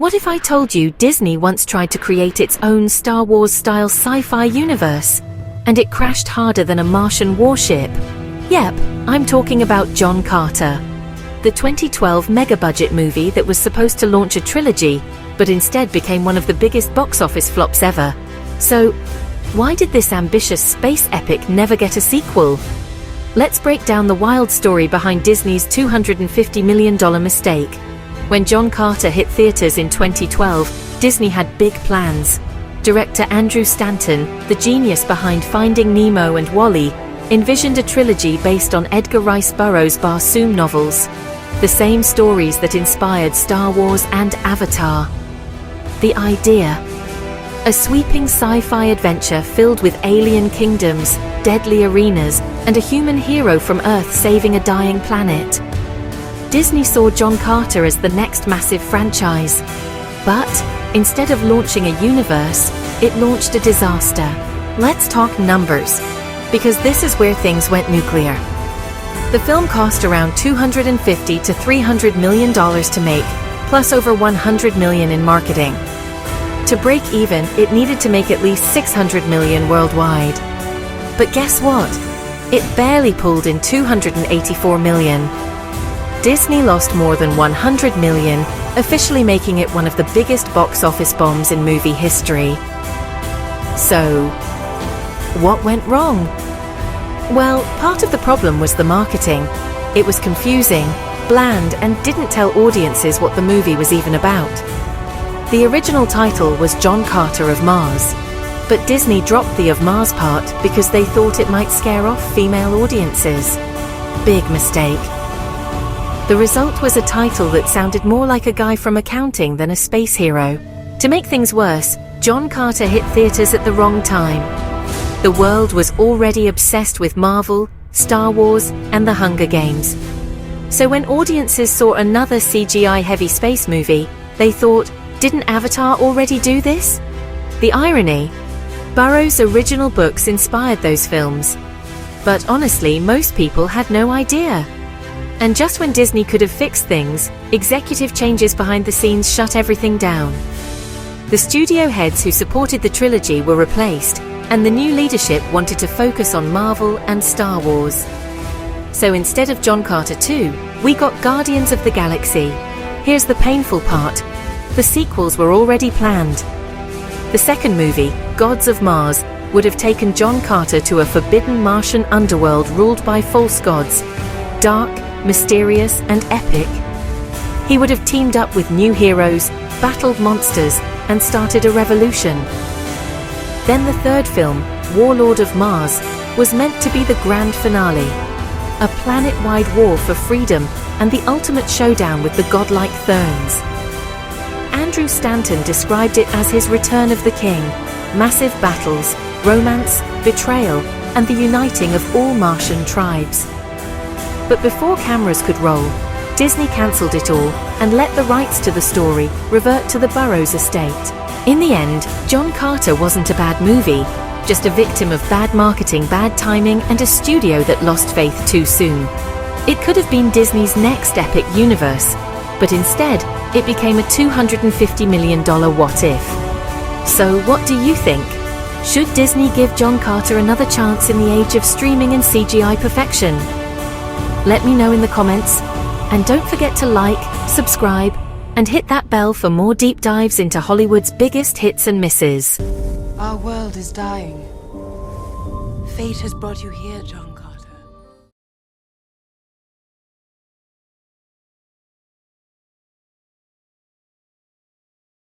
What if I told you Disney once tried to create its own Star Wars-style sci-fi universe, and it crashed harder than a Martian warship? Yep, I'm talking about John Carter. The 2012 mega-budget movie that was supposed to launch a trilogy, but instead became one of the biggest box office flops ever. So, why did this ambitious space epic never get a sequel? Let's break down the wild story behind Disney's $250 million mistake. When John Carter hit theaters in 2012, Disney had big plans. Director Andrew Stanton, the genius behind Finding Nemo and WALL-E, envisioned a trilogy based on Edgar Rice Burroughs' Barsoom novels, the same stories that inspired Star Wars and Avatar. The idea: a sweeping sci-fi adventure filled with alien kingdoms, deadly arenas, and a human hero from Earth saving a dying planet. Disney saw John Carter as the next massive franchise. But, instead of launching a universe, it launched a disaster. Let's talk numbers, because this is where things went nuclear. The film cost around $250 to $300 million to make, plus over $100 million in marketing. To break even, it needed to make at least $600 million worldwide. But guess what? It barely pulled in $284 million. Disney lost more than $100 million, officially making it one of the biggest box office bombs in movie history. So, what went wrong? Well, part of the problem was the marketing. It was confusing, bland, and didn't tell audiences what the movie was even about. The original title was John Carter of Mars, but Disney dropped the of Mars part because they thought it might scare off female audiences. Big mistake. The result was a title that sounded more like a guy from accounting than a space hero. To make things worse, John Carter hit theaters at the wrong time. The world was already obsessed with Marvel, Star Wars, and the Hunger Games. So when audiences saw another CGI-heavy space movie, they thought, didn't Avatar already do this? The irony: Burroughs' original books inspired those films. But honestly, most people had no idea. And just when Disney could have fixed things, executive changes behind the scenes shut everything down. The studio heads who supported the trilogy were replaced, and the new leadership wanted to focus on Marvel and Star Wars. So instead of John Carter 2, we got Guardians of the Galaxy. Here's the painful part: the sequels were already planned. The second movie, Gods of Mars, would have taken John Carter to a forbidden Martian underworld ruled by false gods. Dark, mysterious, and epic. He would have teamed up with new heroes, battled monsters, and started a revolution. Then the third film, Warlord of Mars, was meant to be the grand finale. A planet-wide war for freedom and the ultimate showdown with the godlike Therns. Andrew Stanton described it as his return of the king: massive battles, romance, betrayal, and the uniting of all Martian tribes. But before cameras could roll, Disney cancelled it all and let the rights to the story revert to the Burroughs estate. In the end, John Carter wasn't a bad movie, just a victim of bad marketing, bad timing, and a studio that lost faith too soon. It could have been Disney's next epic universe, but instead, it became a $250 million what if. So what do you think? Should Disney give John Carter another chance in the age of streaming and CGI perfection? Let me know in the comments, and don't forget to like, subscribe, and hit that bell for more deep dives into Hollywood's biggest hits and misses. Our world is dying. Fate has brought you here, John.